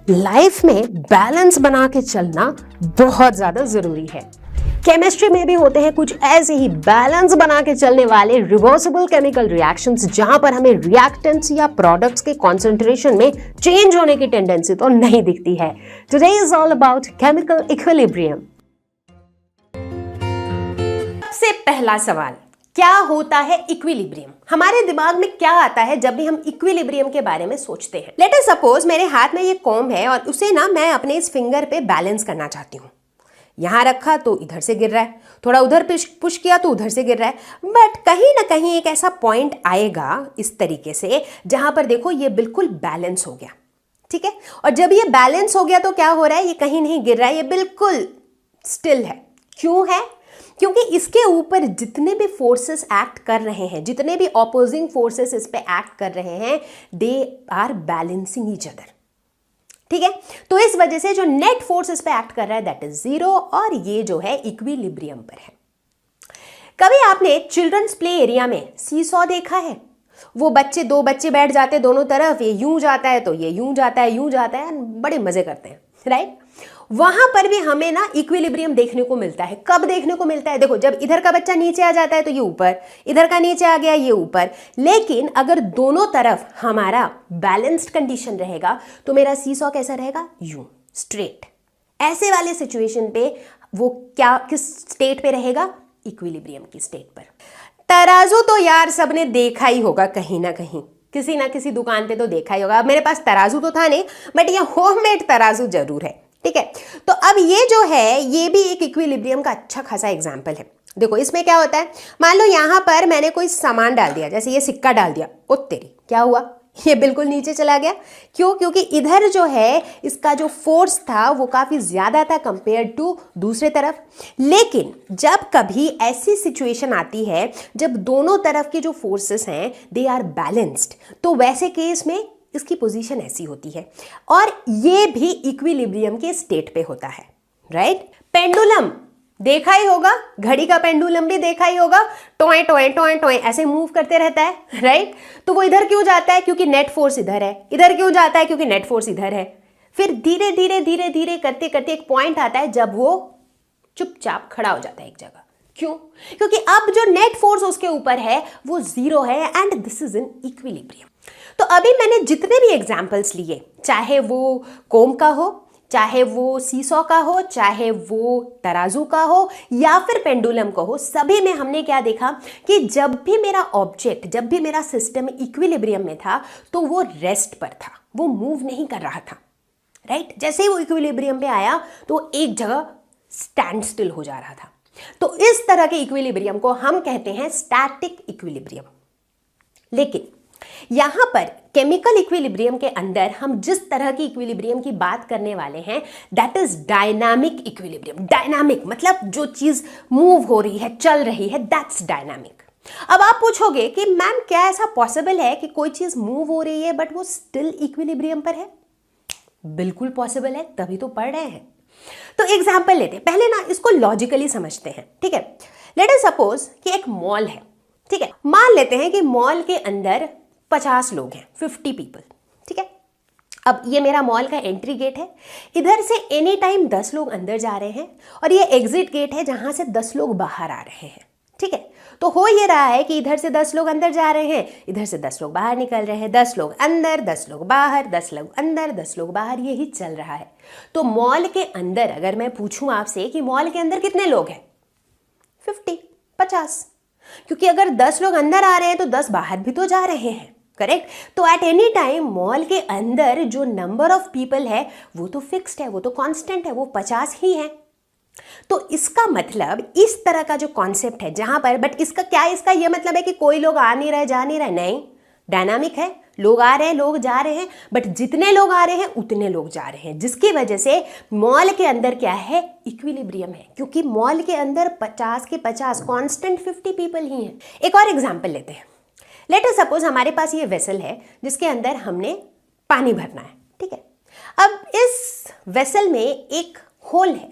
Life में balance बना के चलना बहुत ज्यादा जरूरी है। केमिस्ट्री में भी होते हैं कुछ ऐसे ही बैलेंस बना के चलने वाले रिवर्सिबल केमिकल रिएक्शंस, जहां पर हमें रिएक्टेंट्स या प्रोडक्ट्स के कॉन्सेंट्रेशन में चेंज होने की टेंडेंसी तो नहीं दिखती है। Today is all about chemical equilibrium. सबसे पहला सवाल, क्या होता है इक्विलिब्रियम? हमारे दिमाग में क्या आता है जब भी हम इक्विलिब्रियम के बारे में सोचते हैं? लेट अस सपोज मेरे हाथ में ये कॉम्ब है और उसे ना मैं अपने इस फिंगर पे बैलेंस करना चाहती हूँ। यहां रखा तो इधर से गिर रहा है, थोड़ा उधर पुश किया तो उधर से गिर रहा है, बट कहीं ना कहीं एक ऐसा पॉइंट आएगा इस तरीके से जहां पर देखो ये बिल्कुल बैलेंस हो गया। ठीक है, और जब ये बैलेंस हो गया तो क्या हो रहा है, ये कहीं नहीं गिर रहा है, ये बिल्कुल स्टिल है। क्यों है? क्योंकि इसके ऊपर जितने भी फोर्सेस एक्ट कर रहे हैं, जितने भी ऑपोजिंग फोर्सेस इस पे एक्ट कर रहे हैं, they are balancing each other. ठीक है, तो इस वजह से जो नेट फोर्स इस पे एक्ट कर रहा है दैट इज जीरो, और ये जो है इक्विलिब्रियम पर है। कभी आपने चिल्ड्रंस प्ले एरिया में सीसॉ देखा है? वो बच्चे, दो बच्चे बैठ जाते हैं दोनों तरफ, ये यूं जाता है तो ये यूं जाता है, यूं जाता है, बड़े मजे करते हैं, राइट? वहां पर भी हमें ना इक्विलिब्रियम देखने को मिलता है। कब देखने को मिलता है? देखो, जब इधर का बच्चा नीचे आ जाता है तो ये ऊपर, इधर का नीचे आ गया ये ऊपर। लेकिन अगर दोनों तरफ हमारा बैलेंस्ड कंडीशन रहेगा तो मेरा सीसॉ कैसा रहेगा? यूं, स्ट्रेट। ऐसे वाले सिचुएशन पे वो क्या, किस स्टेट पे रहेगा? इक्विलिब्रियम की स्टेट पर। तराजू तो यार सबने देखा ही होगा, कहीं ना कहीं किसी ना किसी दुकान पे तो देखा ही होगा। अब मेरे पास तराजू तो था नहीं, बट ये होममेड तराजू जरूर है। ठीक है, तो अब ये जो है ये भी एक इक्विलिब्रियम का अच्छा खासा एग्जाम्पल है। देखो, इसमें क्या होता है, मान लो यहां पर मैंने कोई सामान डाल दिया, जैसे ये सिक्का डाल दिया, ओ तेरी, क्या हुआ? ये बिल्कुल नीचे चला गया। क्यों? क्योंकि इधर जो है इसका जो फोर्स था वो काफी ज्यादा था कंपेयर टू दूसरे तरफ। लेकिन जब कभी ऐसी सिचुएशन आती है जब दोनों तरफ के जो फोर्सेस हैं दे आर बैलेंस्ड, तो वैसे केस में इसकी पोजीशन ऐसी होती है, और ये भी इक्विलिब्रियम के स्टेट पे होता है, राइट? पेंडुलम देखा ही होगा, घड़ी का पेंडुलम भी देखा ही होगा, टोए टोए टोए टोए ऐसे मूव करते रहता है, राइट? तो वो इधर क्यों जाता है? क्योंकि नेट फोर्स इधर है। इधर क्यों जाता है? क्योंकि नेट फोर्स इधर है। फिर धीरे धीरे धीरे धीरे करते करते एक पॉइंट आता है जब वो चुपचाप खड़ा हो जाता है एक जगह। क्यों? क्योंकि अब जो नेट फोर्स उसके ऊपर है वो जीरो है, and this is in equilibrium. तो अभी मैंने जितने भी एग्जाम्पल्स लिए, चाहे वो कोम का हो, चाहे वो सीसॉ का हो, चाहे वो तराजू का हो, या फिर पेंडुलम का हो, सभी में हमने क्या देखा कि जब भी मेरा ऑब्जेक्ट, जब भी मेरा सिस्टम इक्विलिब्रियम में था तो वो रेस्ट पर था, वो मूव नहीं कर रहा था, राइट? जैसे ही वो इक्विलिब्रियम पे आया तो एक जगह स्टैंड स्टिल हो जा रहा था। तो इस तरह के इक्विलिब्रियम को हम कहते हैं स्टैटिक इक्विलिब्रियम। लेकिन यहां पर केमिकल इक्विलिब्रियम के अंदर हम जिस तरह की इक्विलिब्रियम की बात करने वाले हैं that is dynamic equilibrium. Dynamic मतलब जो चीज मूव हो रही है, चल रही है, दैट्स डायनामिक। अब आप पूछोगे कि मैम क्या ऐसा पॉसिबल है कि कोई चीज मूव हो रही है बट वो स्टिल इक्विलिब्रियम पर है? बिल्कुल पॉसिबल है, तभी तो पढ़ रहे हैं। तो एग्जाम्पल लेते हैं, पहले ना इसको लॉजिकली समझते हैं। ठीक है, लेट अस सपोज कि एक मॉल है। ठीक है, मान लेते हैं कि मॉल के अंदर 50 लोग हैं, 50 पीपल। ठीक है, अब ये मेरा मॉल का एंट्री गेट है, इधर से एनी टाइम 10 लोग अंदर जा रहे हैं, और ये एग्जिट गेट है जहां से 10 लोग बाहर आ रहे हैं। ठीक है, तो हो ये रहा है कि इधर से 10 लोग अंदर जा रहे हैं, इधर से 10 लोग बाहर निकल रहे हैं, 10 लोग अंदर, 10 लोग बाहर, 10 लोग अंदर, 10 लोग बाहर, यही चल रहा है। तो मॉल के अंदर अगर मैं पूछूं आपसे कि मॉल के अंदर कितने लोग हैं? 50, क्योंकि अगर 10 लोग अंदर आ रहे हैं तो 10 बाहर भी तो जा रहे हैं, करेक्ट? तो एट एनी टाइम मॉल के अंदर जो नंबर ऑफ पीपल है वो तो फिक्स्ड है, वो तो कांस्टेंट है, वो 50 ही है। तो इसका मतलब इस तरह का जो कॉन्सेप्ट है जहां पर, बट इसका क्या, इसका यह मतलब है कि कोई लोग आ नहीं रहे, जा नहीं रहे? नहीं, डायनामिक है, लोग आ रहे हैं, लोग जा रहे हैं, बट जितने लोग आ रहे हैं उतने लोग जा रहे हैं, जिसकी वजह से मॉल के अंदर क्या है? इक्विलिब्रियम है, क्योंकि मॉल के अंदर 50 के 50 कांस्टेंट 50 पीपल ही हैं। एक और एग्जांपल लेते हैं। लेट अस सपोज हमारे पास ये वेसल है जिसके अंदर हमने पानी भरना है। ठीक है, अब इस वेसल में एक होल है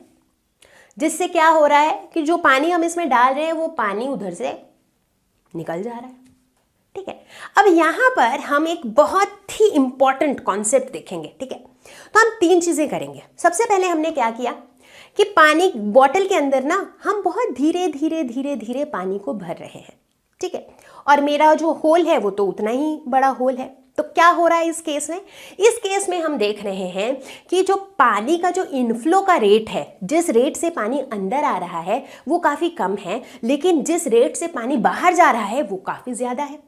जिससे क्या हो रहा है कि जो पानी हम इसमें डाल रहे हैं वो पानी उधर से निकल जा रहा है। ठीक है, अब यहां पर हम एक बहुत ही इंपॉर्टेंट कॉन्सेप्ट देखेंगे। ठीक है, तो हम 3 चीजें करेंगे। सबसे पहले हमने क्या किया कि पानी बॉटल के अंदर ना हम बहुत धीरे धीरे धीरे धीरे पानी को भर रहे हैं, ठीक है, और मेरा जो होल है वो तो उतना ही बड़ा होल है। तो क्या हो रहा है इस केस में? इस केस में हम देख रहे हैं कि जो पानी का जो इनफ्लो का रेट है, जिस रेट से पानी अंदर आ रहा है वो काफी कम है, लेकिन जिस रेट से पानी बाहर जा रहा है वो काफी ज्यादा है।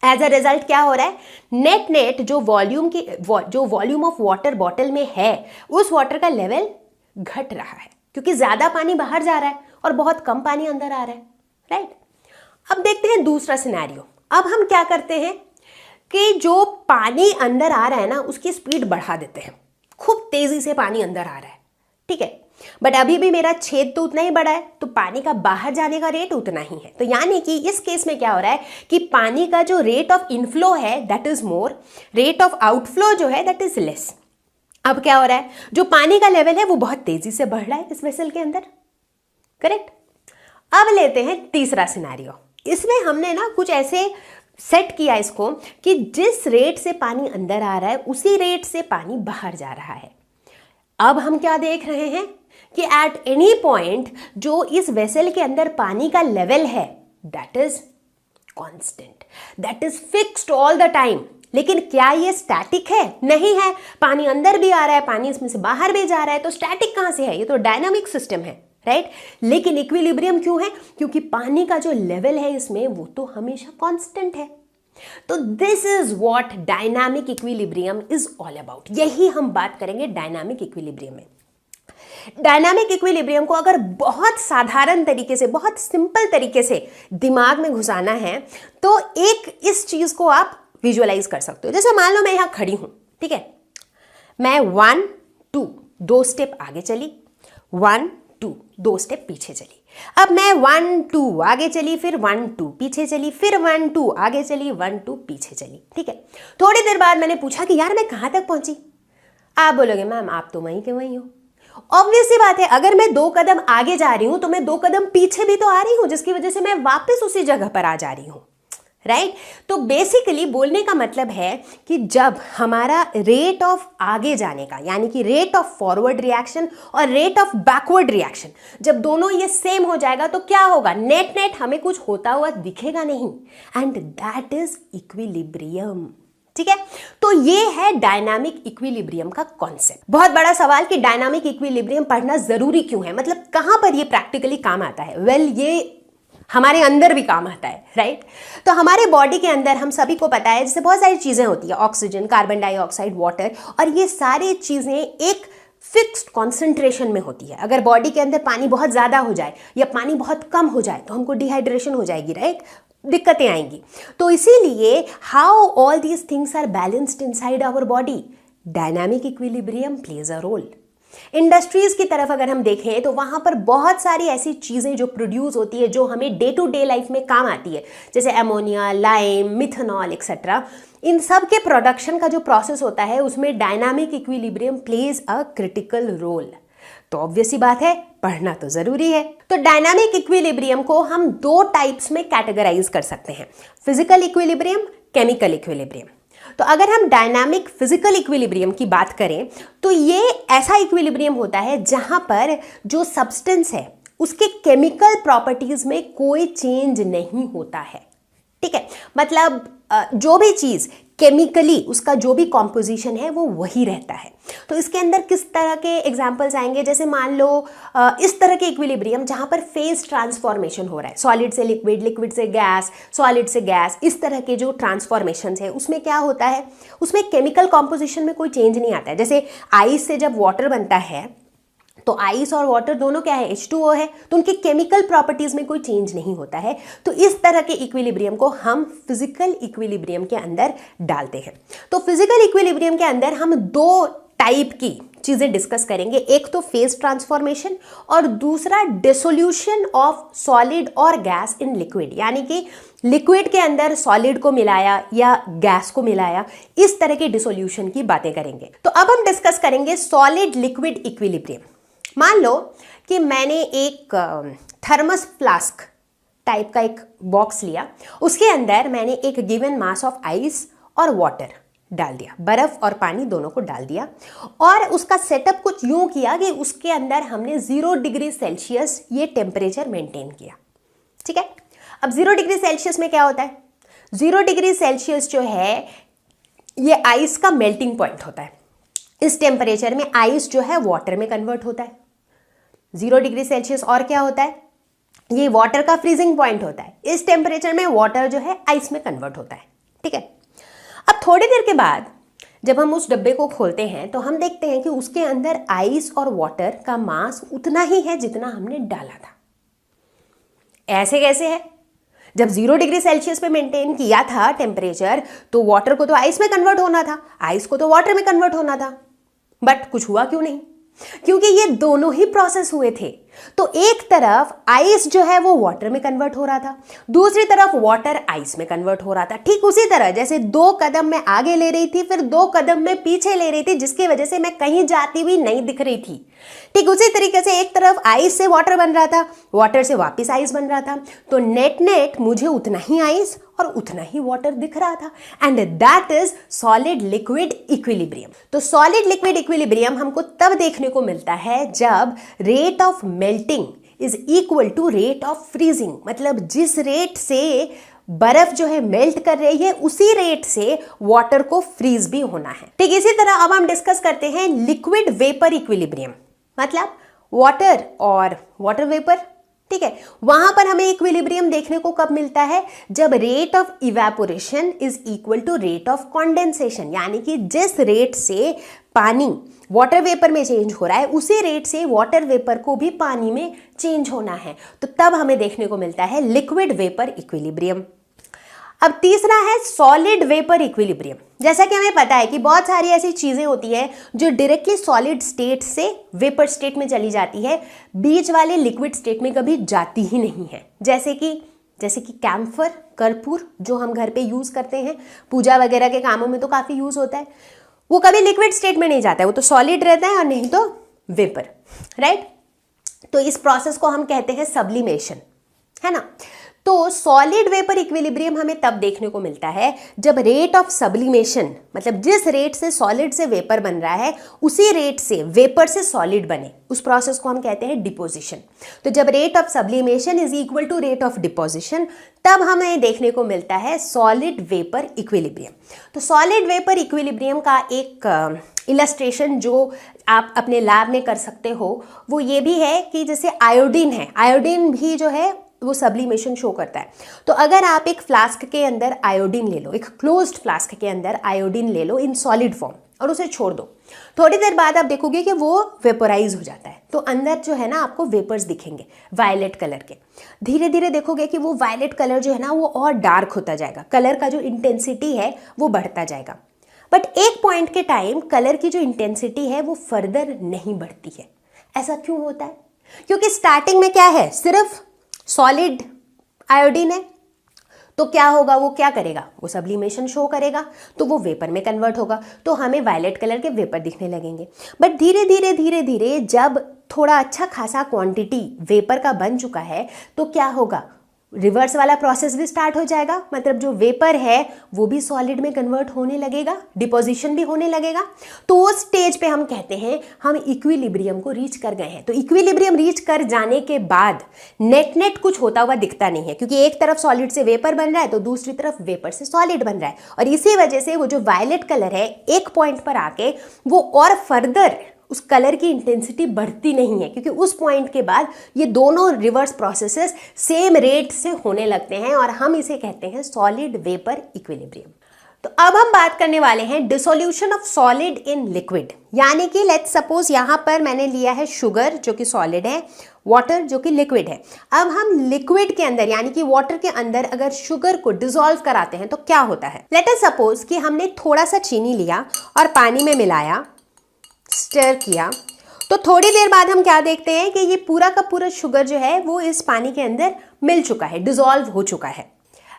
एज अ रिजल्ट क्या हो रहा है, नेट जो वॉल्यूम ऑफ वाटर बॉटल में है उस वाटर का लेवल घट रहा है, क्योंकि ज्यादा पानी बाहर जा रहा है और बहुत कम पानी अंदर आ रहा है, राइट। अब देखते हैं दूसरा सिनेरियो। अब हम क्या करते हैं कि जो पानी अंदर आ रहा है ना उसकी स्पीड बढ़ा देते हैं, खूब तेजी से पानी अंदर आ रहा है, ठीक है, बट अभी भी मेरा छेद तो उतना ही बड़ा है, तो पानी का बाहर जाने का रेट उतना ही है। तो यानी कि इस केस में क्या हो रहा है कि पानी का जो रेट ऑफ इनफ्लो है that is more, rate of outflow जो है दैट इज लेस। अब क्या हो रहा है, जो पानी का लेवल है वो बहुत तेजी से बढ़ रहा है इस वेसल के अंदर, करेक्ट। अब लेते हैं तीसरा सिनेरियो। इसमें हमने ना कुछ ऐसे सेट किया इसको कि जिस रेट से पानी अंदर आ रहा है उसी रेट से पानी बाहर जा रहा है। अब हम क्या देख रहे हैं कि एट एनी पॉइंट जो इस वेसल के अंदर पानी का लेवल है that is constant, that is fixed all the time. लेकिन क्या ये स्टैटिक है? नहीं है। पानी अंदर भी आ रहा है, पानी इसमें से बाहर भी जा रहा है, तो स्टैटिक कहां से है? ये तो डायनामिक सिस्टम है, राइट। लेकिन इक्विलिब्रियम क्यों है? क्योंकि पानी का जो लेवल है इसमें वो तो हमेशा कांस्टेंट है। तो this is what dynamic equilibrium is all about. यही हम बात करेंगे डायनामिक इक्विलिब्रियम में। डायनामिक इक्विलिब्रियम को अगर बहुत साधारण तरीके से, बहुत सिंपल तरीके से दिमाग में घुसाना है तो एक इस चीज को आप विजुअलाइज कर सकते हो। जैसे मान लो मैं यहां खड़ी हूं, ठीक है, मैं 1 2 2 स्टेप आगे चली, 1 2 2 स्टेप पीछे चली। अब मैं 1 2 आगे चली, फिर 1 2 पीछे चली, फिर 1 2 आगे चली, 1 2 पीछे चली, ठीक है। थोड़ी देर बाद मैंने पूछा कि यार मैं कहां तक पहुंची? आप बोलोगे मैम आप तो वहीं के वहीं हो। ऑब्वियस सी बात है, अगर मैं 2 कदम आगे जा रही हूं तो मैं 2 कदम पीछे भी तो आ रही हूं, जिसकी वजह से मैं वापस उसी जगह पर आ जा रही हूं, राइट। तो बेसिकली बोलने का मतलब है कि जब हमारा रेट ऑफ आगे जाने का, यानी कि रेट ऑफ फॉरवर्ड रिएक्शन और रेट ऑफ बैकवर्ड रिएक्शन, जब दोनों ये सेम हो जाएगा तो क्या होगा? नेट नेट हमें कुछ होता हुआ दिखेगा नहीं, एंड दैट इज इक्विलिब्रियम, ठीक है। तो ये है डायनामिक इक्विलिब्रियम का कॉन्सेप्ट। बहुत बड़ा सवाल कि डायनामिक इक्विलिब्रियम पढ़ना जरूरी क्यों है, मतलब कहां पर ये प्रैक्टिकली काम आता है? वेल, ये हमारे अंदर भी काम आता है, राइट। तो हमारे बॉडी के अंदर हम सभी को पता है जैसे बहुत सारी चीजें होती है, ऑक्सीजन, कार्बन डाइऑक्साइड, वाटर, और ये सारी चीजें एक फिक्स्ड कॉन्सेंट्रेशन में होती है। अगर बॉडी के अंदर पानी बहुत ज्यादा हो जाए या पानी बहुत कम हो जाए तो हमको डिहाइड्रेशन हो जाएगी, राइट, दिक्कतें आएंगी। तो इसीलिए how all these things are balanced inside our body, dynamic equilibrium plays a role. Industries की तरफ अगर हम देखें तो वहां पर बहुत सारी ऐसी चीजें जो प्रोड्यूस होती है जो हमें डे टू डे लाइफ में काम आती है, जैसे एमोनिया, लाइम, मिथेनॉल एक्सेट्रा। इन सब के प्रोडक्शन का जो प्रोसेस होता है उसमें dynamic equilibrium plays a critical role. तो ऑब्वियस सी बात है, पढ़ना तो जरूरी है। तो डायनामिक इक्विलिब्रियम को हम 2 टाइप्स में कैटेगराइज कर सकते हैं, फिजिकल इक्विलिब्रियम, केमिकल इक्विलिब्रियम। तो अगर हम डायनामिक फिजिकल इक्विलिब्रियम की बात करें तो ये ऐसा इक्विलिब्रियम होता है जहां पर जो सब्सटेंस है उसके केमिकल प्रॉपर्टीज में कोई चेंज नहीं होता है, ठीक है। मतलब जो भी चीज केमिकली उसका जो भी कॉम्पोजिशन है वो वही रहता है। तो इसके अंदर किस तरह के एग्जाम्पल्स आएंगे? जैसे मान लो इस तरह के इक्विलिब्रियम जहां पर फेज ट्रांसफॉर्मेशन हो रहा है, सॉलिड से लिक्विड, लिक्विड से गैस, सॉलिड से गैस, इस तरह के जो ट्रांसफॉर्मेशन है उसमें क्या होता है, उसमें केमिकल कॉम्पोजिशन में कोई चेंज नहीं आता है। जैसे आइस से जब वाटर बनता है तो आइस और वाटर दोनों क्या है? H2O है, तो उनके केमिकल प्रॉपर्टीज में कोई चेंज नहीं होता है। तो इस तरह के इक्विलिब्रियम को हम फिजिकल इक्विलिब्रियम के अंदर डालते हैं। तो फिजिकल इक्विलिब्रियम के अंदर हम 2 टाइप की चीजें डिस्कस करेंगे, एक तो फेज ट्रांसफॉर्मेशन और दूसरा डिसोल्यूशन ऑफ सॉलिड और गैस इन लिक्विड, यानी कि लिक्विड के अंदर सॉलिड को मिलाया या गैस को मिलाया, इस तरह के डिसोल्यूशन की बातें करेंगे। तो अब हम डिस्कस करेंगे सॉलिड लिक्विड इक्विलिब्रियम। मान लो कि मैंने एक थर्मस फ्लास्क टाइप का एक बॉक्स लिया, उसके अंदर मैंने एक गिवन मास ऑफ आइस और वाटर डाल दिया, बर्फ और पानी दोनों को डाल दिया और उसका सेटअप कुछ यूं किया कि उसके अंदर हमने 0 डिग्री सेल्सियस ये टेम्परेचर मेंटेन किया। ठीक है, अब 0 डिग्री सेल्सियस में क्या होता है? 0 डिग्री सेल्सियस जो है ये आइस का मेल्टिंग पॉइंट होता है। इस टेम्परेचर में आइस जो है वाटर में कन्वर्ट होता है। 0 डिग्री सेल्सियस और क्या होता है? ये वाटर का फ्रीजिंग पॉइंट होता है। इस टेम्परेचर में वाटर जो है आइस में कन्वर्ट होता है। ठीक है, अब थोड़ी देर के बाद जब हम उस डब्बे को खोलते हैं तो हम देखते हैं कि उसके अंदर आइस और वाटर का मास उतना ही है जितना हमने डाला था। ऐसे कैसे है? जब 0 डिग्री सेल्सियस पे मेंटेन किया था टेम्परेचर तो वाटर को तो आइस में कन्वर्ट होना था, आइस को तो वाटर में कन्वर्ट होना था, बट कुछ हुआ क्यों नहीं? क्योंकि ये दोनों ही प्रोसेस हुए थे। तो एक तरफ आइस जो है वो वाटर में कन्वर्ट हो रहा था, दूसरी तरफ वाटर आइस में कन्वर्ट हो रहा था। ठीक उसी तरह जैसे 2 कदम मैं आगे ले रही थी, फिर 2 कदम मैं पीछे ले रही थी, जिसकी वजह से मैं कहीं जाती हुई नहीं दिख रही थी। ठीक उसी तरीके से एक तरफ आइस से वाटर बन रहा था, वाटर से वापस आइस बन रहा था, तो नेट नेट मुझे उतना ही आइस और उतना ही वाटर दिख रहा था। And that is solid liquid equilibrium. तो सॉलिड लिक्विड इक्विलिब्रियम हमको तब देखने को मिलता है जब rate of melting is equal to rate of freezing. मतलब जिस रेट से बर्फ जो है मेल्ट कर रही है उसी रेट से वाटर को फ्रीज भी होना है। ठीक इसी तरह अब हम डिस्कस करते हैं लिक्विड वेपर इक्विलिब्रियम। मतलब वाटर और वाटर वेपर। ठीक है, वहां पर हमें इक्विलिब्रियम देखने को कब मिलता है? जब rate of evaporation is equal to rate of condensation, यानी कि जिस रेट से पानी वाटर वेपर में चेंज हो रहा है उसी रेट से वाटर वेपर को भी पानी में चेंज होना है। तो तब हमें देखने को मिलता है लिक्विड वेपर इक्विलिब्रियम। अब तीसरा है सॉलिड वेपर इक्विलिब्रियम। जैसा कि हमें पता है कि बहुत सारी ऐसी चीजें होती है जो डायरेक्टली सॉलिड स्टेट से वेपर स्टेट में चली जाती है, बीच वाले लिक्विड स्टेट में कभी जाती ही नहीं है। जैसे कि कैम्फर, कर्पूर जो हम घर पे यूज करते हैं, पूजा वगैरह के कामों में तो काफी यूज होता है, वो कभी लिक्विड स्टेट में नहीं जाता है, वो तो सॉलिड रहता है और नहीं तो वेपर, राइट। तो इस प्रोसेस को हम कहते हैं सब्लिमेशन, है ना। तो सॉलिड वेपर इक्विलिब्रियम हमें तब देखने को मिलता है जब रेट ऑफ सब्लिमेशन, मतलब जिस रेट से सॉलिड से वेपर बन रहा है उसी रेट से वेपर से सॉलिड बने, उस प्रोसेस को हम कहते हैं डिपोजिशन। तो जब rate of sublimation is equal to rate of deposition, तब हमें देखने को मिलता है सॉलिड वेपर इक्विलिब्रियम। तो सॉलिड वेपर इक्विलिब्रियम का एक इलस्ट्रेशन जो आप अपने लैब में कर सकते हो वो ये भी है कि जैसे आयोडीन है, आयोडीन भी जो है वो सब्लिमेशन शो करता है। तो अगर आप एक फ्लास्क के अंदर आयोडीन ले लो, एक क्लोज्ड फ्लास्क के अंदर आयोडीन ले लो इन सॉलिड फॉर्म और उसे छोड़ दो, थोड़ी देर बाद आप देखोगे कि वो वेपोराइज हो जाता है। तो अंदर जो है ना आपको वेपर्स दिखेंगे वायलेट कलर के। धीरे धीरे देखोगे कि वो वायलेट कलर जो है ना वो और डार्क होता जाएगा, कलर का जो इंटेंसिटी है वो बढ़ता जाएगा। बट एक पॉइंट के टाइम कलर की जो इंटेंसिटी है वो फर्दर नहीं बढ़ती है। ऐसा क्यों होता है? क्योंकि स्टार्टिंग में क्या है, सिर्फ सॉलिड आयोडीन है। तो क्या होगा, वो क्या करेगा, वो सब्लिमेशन शो करेगा, तो वो वेपर में कन्वर्ट होगा, तो हमें वायलेट कलर के वेपर दिखने लगेंगे। बट धीरे धीरे धीरे धीरे जब थोड़ा अच्छा खासा क्वांटिटी वेपर का बन चुका है तो क्या होगा, रिवर्स वाला प्रोसेस भी स्टार्ट हो जाएगा। मतलब जो वेपर है वो भी सॉलिड में कन्वर्ट होने लगेगा, डिपोजिशन भी होने लगेगा। तो उस स्टेज पे हम कहते हैं हम इक्विलिब्रियम को रीच कर गए हैं। तो इक्विलिब्रियम रीच कर जाने के बाद नेट नेट कुछ होता हुआ दिखता नहीं है, क्योंकि एक तरफ सॉलिड से वेपर बन रहा है तो दूसरी तरफ वेपर से सॉलिड बन रहा है। और इसी वजह से वो जो वायलेट कलर है एक पॉइंट पर आके वो और फर्दर उस कलर की इंटेंसिटी बढ़ती नहीं है, क्योंकि उस पॉइंट के बाद ये दोनों रिवर्स प्रोसेसेस सेम रेट से होने लगते हैं और हम इसे कहते हैं सॉलिड वेपर इक्विलिब्रियम। तो अब हम बात करने वाले हैं dissolution of solid in liquid. यानी कि लेट्स सपोज यहाँ पर मैंने लिया है शुगर जो कि सॉलिड है, वाटर जो कि लिक्विड है। अब हम लिक्विड के अंदर यानी कि वाटर के अंदर अगर शुगर को डिसॉल्व कराते हैं तो क्या होता है। लेट अस सपोज कि हमने थोड़ा सा चीनी लिया और पानी में मिलाया, स्टर किया, तो थोड़ी देर बाद हम क्या देखते हैं कि ये पूरा का पूरा शुगर जो है वो इस पानी के अंदर मिल चुका है, डिसॉल्व हो चुका है।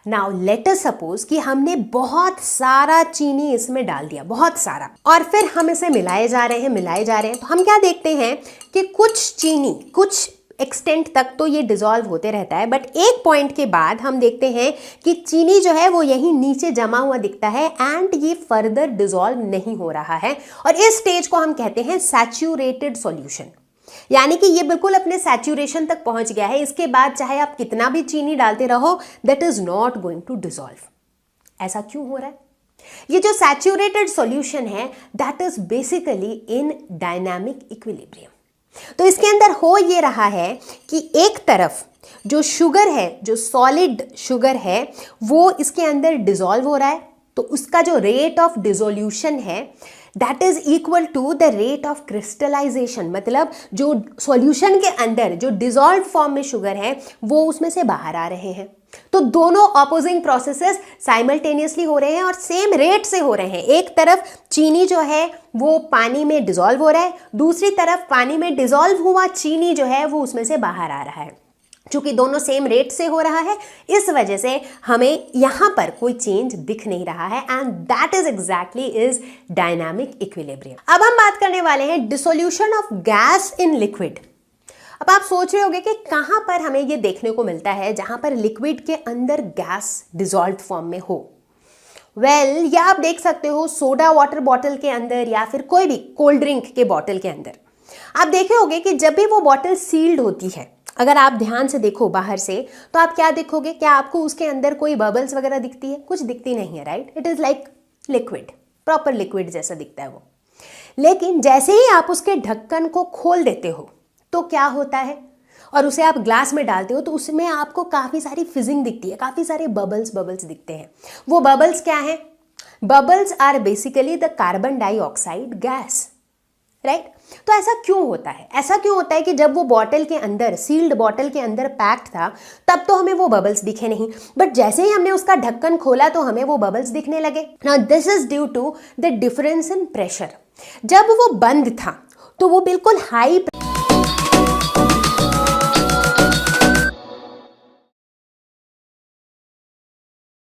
नाउ लेट अस सपोज कि हमने बहुत सारा चीनी इसमें डाल दिया, बहुत सारा, और फिर हम इसे मिलाए जा रहे हैं। तो हम क्या देखते हैं कि कुछ चीनी, कुछ एक्सटेंट तक तो ये डिसॉल्व होते रहता है, बट एक पॉइंट के बाद हम देखते हैं कि चीनी जो है वो यहीं नीचे जमा हुआ दिखता है एंड ये फर्दर डिसॉल्व नहीं हो रहा है, और इस स्टेज को हम कहते हैं सैचुरेटेड सॉल्यूशन। यानी कि ये बिल्कुल अपने सैचुरेशन तक पहुंच गया है, इसके बाद चाहे आप कितना भी चीनी डालते रहो that is not going to dissolve. ऐसा क्यों हो रहा है? ये जो सैचुरेटेड सॉल्यूशन है that is basically in dynamic equilibrium. तो इसके अंदर हो ये रहा है कि एक तरफ जो शुगर है, जो सॉलिड शुगर है, वो इसके अंदर डिसॉल्व हो रहा है, तो उसका जो रेट ऑफ डिसोल्यूशन है that is equal to the rate of crystallisation. मतलब जो सॉल्यूशन के अंदर जो डिसॉल्व फॉर्म में शुगर है वो उसमें से बाहर आ रहे हैं। तो दोनों ऑपोजिंग प्रोसेसेस साइमल्टेनियसली हो रहे हैं और सेम रेट से हो रहे हैं। एक तरफ चीनी जो है वो पानी में डिसॉल्व हो रहा है, दूसरी तरफ पानी में डिसॉल्व हुआ चीनी जो है वो उसमें से बाहर आ रहा है। चूंकि दोनों सेम रेट से हो रहा है, इस वजह से हमें यहां पर कोई चेंज दिख नहीं रहा है, and that is exactly is dynamic equilibrium. अब हम बात करने वाले हैं dissolution of gas in liquid. अब आप सोच रहे होंगे कि कहां पर हमें ये देखने को मिलता है जहां पर लिक्विड के अंदर गैस डिसॉल्व फॉर्म में हो। वेल, या आप देख सकते हो सोडा वाटर बॉटल के अंदर या फिर कोई भी कोल्ड ड्रिंक के बॉटल के अंदर। आप देखे होंगे कि जब भी वो बॉटल सील्ड होती है, अगर आप ध्यान से देखो बाहर से, तो आप क्या देखोगे? क्या आपको उसके अंदर कोई बबल्स वगैरह दिखती है? कुछ दिखती नहीं है, right? It is like liquid, proper liquid जैसा दिखता है वो। लेकिन जैसे ही आप उसके ढक्कन को खोल देते हो तो क्या होता है, और उसे आप ग्लास में डालते हो तो उसमें आपको काफ़ी सारी फिजिंग दिखती है, काफ़ी सारे बबल्स दिखते हैं। वो बबल्स क्या हैं? Bubbles are basically the carbon dioxide gas, right? तो ऐसा क्यों होता है? ऐसा क्यों होता है कि जब वो बॉटल के अंदर, सील्ड बॉटल के अंदर पैक्ड था, तब तो हमें वो बबल्स दिखे नहीं, बट जैसे ही हमने उसका ढक्कन खोला तो हमें वो बबल्स दिखने लगे। Now this is due to the difference in pressure. जब वो बंद था तो वो बिल्कुल हाई